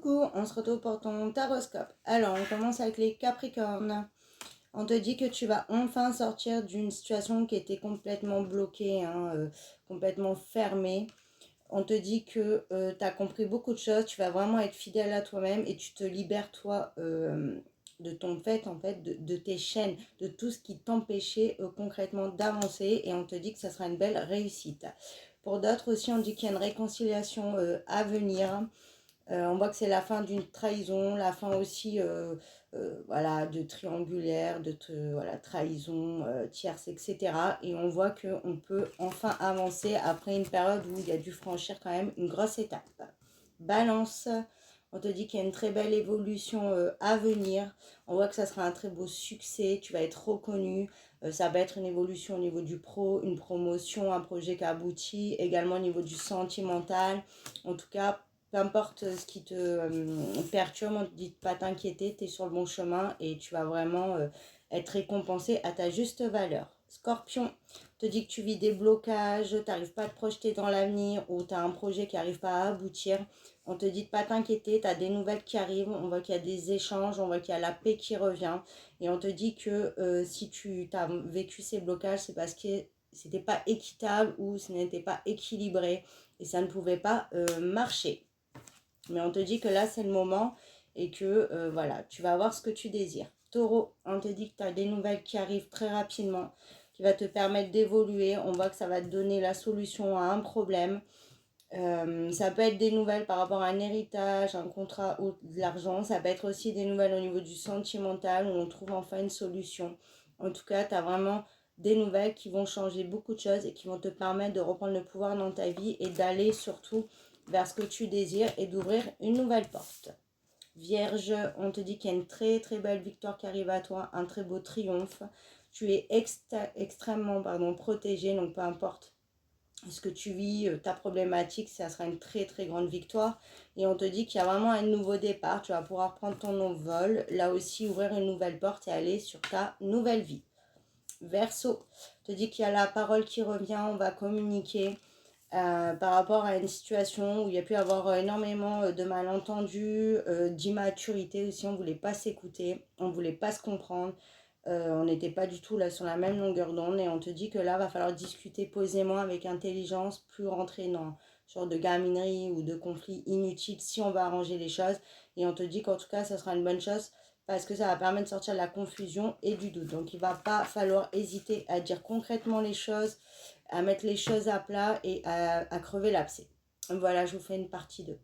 Coucou, on se retrouve pour ton taroscope. Alors, on commence avec les Capricornes. On te dit que tu vas enfin sortir d'une situation qui était complètement bloquée, complètement fermée. On te dit que tu as compris beaucoup de choses, tu vas vraiment être fidèle à toi-même et tu te libères toi de ton fait, en fait, de tes chaînes, de tout ce qui t'empêchait concrètement d'avancer, et on te dit que ça sera une belle réussite. Pour d'autres aussi, on dit qu'il y a une réconciliation à venir. On voit que c'est la fin d'une trahison, la fin aussi voilà, de triangulaire, voilà, trahison, tierce, etc. Et on voit qu'on peut enfin avancer après une période où il y a dû franchir quand même une grosse étape. Balance, on te dit qu'il y a une très belle évolution à venir. On voit que ça sera un très beau succès, tu vas être reconnu. Ça va être une évolution au niveau du pro, une promotion, un projet qui aboutit, également au niveau du sentimental. En tout cas, peu importe ce qui te perturbe, on ne te dit pas t'inquiéter, tu es sur le bon chemin et tu vas vraiment être récompensé à ta juste valeur. Scorpion, te dit que tu vis des blocages, tu n'arrives pas à te projeter dans l'avenir ou tu as un projet qui n'arrive pas à aboutir. On te dit de pas t'inquiéter, tu as des nouvelles qui arrivent, on voit qu'il y a des échanges, on voit qu'il y a la paix qui revient. Et on te dit que si tu as vécu ces blocages, c'est parce que c'était pas équitable ou ce n'était pas équilibré et ça ne pouvait pas marcher. Mais on te dit que là, c'est le moment et que voilà, tu vas avoir ce que tu désires. Taureau, on te dit que tu as des nouvelles qui arrivent très rapidement, qui va te permettre d'évoluer. On voit que ça va te donner la solution à un problème. Ça peut être des nouvelles par rapport à un héritage, un contrat ou de l'argent. Ça peut être aussi des nouvelles au niveau du sentimental où on trouve enfin une solution. En tout cas, tu as vraiment des nouvelles qui vont changer beaucoup de choses et qui vont te permettre de reprendre le pouvoir dans ta vie et d'aller surtout vers ce que tu désires et d'ouvrir une nouvelle porte. Vierge, on te dit qu'il y a une très très belle victoire qui arrive à toi, un très beau triomphe. Tu es extrêmement protégé, donc peu importe ce que tu vis, ta problématique, ça sera une très très grande victoire. Et on te dit qu'il y a vraiment un nouveau départ, tu vas pouvoir prendre ton envol, là aussi ouvrir une nouvelle porte et aller sur ta nouvelle vie. Verseau, te dit qu'il y a la parole qui revient, on va communiquer par rapport à une situation où il y a pu avoir énormément de malentendus, d'immaturité aussi, on ne voulait pas s'écouter, on ne voulait pas se comprendre, on n'était pas du tout là sur la même longueur d'onde et on te dit que là, va falloir discuter posément avec intelligence, plus rentrer dans genre de gaminerie ou de conflits inutiles si on va arranger les choses. Et on te dit qu'en tout cas, ça sera une bonne chose parce que ça va permettre de sortir de la confusion et du doute. Donc, il ne va pas falloir hésiter à dire concrètement les choses, à mettre les choses à plat et à crever l'abcès. Voilà, je vous fais une partie 2.